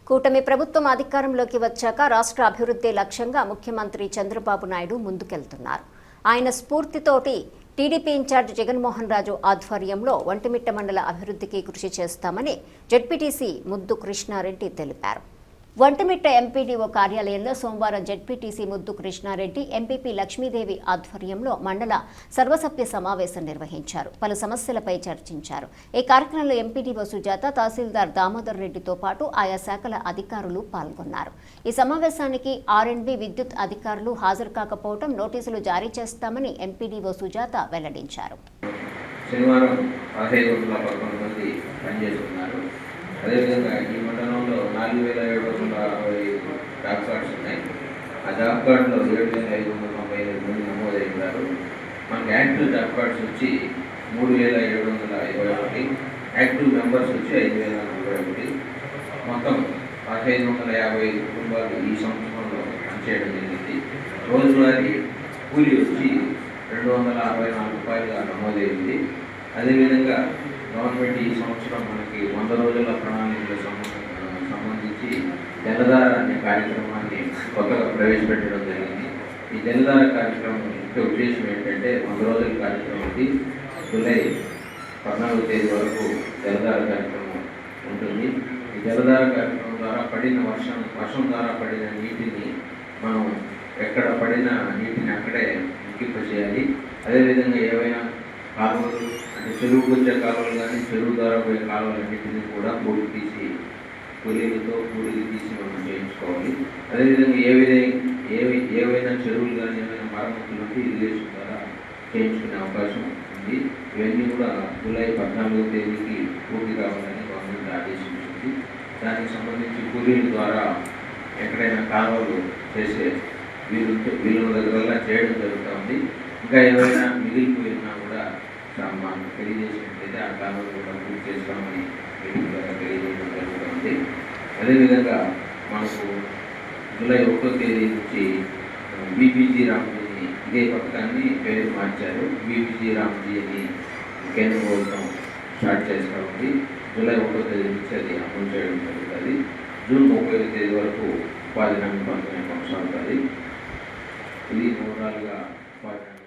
కూటమి ప్రభుత్వం అధికారంలోకి వచ్చాక రాష్ట్ర అభివృద్ధి లక్ష్యంగా ముఖ్యమంత్రి చంద్రబాబు నాయుడు ముందుకెళ్తున్నారు. ఆయన స్ఫూర్తితోటి టీడీపీ ఇన్ఛార్జ్ జగన్మోహన్ రాజు ఆధ్వర్యంలో ఒంటిమిట్ట మండల అభివృద్ధికి కృషి చేస్తామని జెడ్పీటీసీ ముద్దు కృష్ణారెడ్డి తెలిపారు. ఒంటిమిట్ట ఎంపీడీఓ కార్యాలయంలో సోమవారం జెడ్పీటీసీ ముద్దు కృష్ణారెడ్డి, ఎంపీపీ లక్ష్మీదేవి ఆధ్వర్యంలో మండల సర్వసభ్య సమావేశం నిర్వహించారు. పలు సమస్యలపై చర్చించారు. ఈ కార్యక్రమంలో ఎంపీడీఓ సుజాత, తహసీల్దార్ దామోదర్ రెడ్డితో పాటు ఆయా శాఖల అధికారులు పాల్గొన్నారు. ఈ సమావేశానికి ఆర్ఎండ్బి విద్యుత్ అధికారులు హాజరు కాకపోవడం నోటీసులు జారీ చేస్తామని ఎంపీడీఓ సుజాత వెల్లడించారు. అదేవిధంగా ఈ మండలంలో 4760 జాబ్ కార్డ్స్ ఉన్నాయి. ఆ జాబ్ కార్డులో 7595 మంది నమోదయ్యారు. మనకి యాక్టివ్ జాబ్ కార్డ్స్ వచ్చి 3721, యాక్టివ్ మెంబర్స్ వచ్చి 5041. మొత్తం 1550 కుటుంబాలు ఈ సంవత్సరంలో పనిచేయడం జరిగింది. రోజువారీ కూలీ వచ్చి 264 రూపాయలుగా నమోదైంది. అదేవిధంగా గవర్నమెంట్ ఈ సంవత్సరం మనకి 100 రోజుల ప్రణాళికలకు సంబంధించి జలధార అనే కార్యక్రమాన్ని కొత్తగా ప్రవేశపెట్టడం జరిగింది. ఈ జలధార కార్యక్రమం ముఖ్య ఉద్దేశం ఏంటంటే 100 రోజుల కార్యక్రమానికి జూలై 14వ తేదీ వరకు జలధార కార్యక్రమం ఉంటుంది. ఈ జలధార కార్యక్రమం ద్వారా పడిన వర్షం ద్వారా పడిన నీటిని మనం ఎక్కడ పడిన నీటిని అక్కడే ఇంకింప చేయాలి. అదేవిధంగా ఏవైనా కాలువలు అంటే చెరువుకు వచ్చే కాలువలు కానీ చెరువు ద్వారా పోయే కాలువలన్నింటినీ కూడా కూలీలు తీసి మనం చేయించుకోవాలి. అదేవిధంగా ఏవైనా చెరువులు కానీ ఏమైనా మరమ్మతులు ఉంటే ఇరిగేషన్ ద్వారా చేయించుకునే అవకాశం ఉంది. ఇవన్నీ కూడా జూలై 14వ తేదీకి పూర్తి కావాలని గవర్నమెంట్ ఆదేశించింది. దానికి సంబంధించి కూలీల ద్వారా ఎక్కడైనా కాలువలు చేసే వీళ్ళ దగ్గర చేయడం జరుగుతుంది. ఇంకా ఏమైనా మిగిలిపోయినా కూడా మాకు తెలియజేసినట్లయితే ఆ కాలంలో కూడా పూర్తి చేస్తామని మీటింగ్ ద్వారా తెలియజేయడం జరుగుతుంది. అదేవిధంగా మనకు జూలై 1వ తేదీ నుంచి బీపీజీ రామ్జీ ఇదే పథకాన్ని పేరు మార్చారు. బీపీజీ రామ్జీ అని కేంద్ర ప్రభుత్వం స్టార్ట్ చేస్తూ ఉంది. జూలై 1వ తేదీ నుంచి అది అమలు చేయడం జరుగుతుంది. జూన్ 30వ తేదీ వరకు ఉపాధి హామీ పథకం కొనసాగుతుంది. ఇది ఓవరాల్గా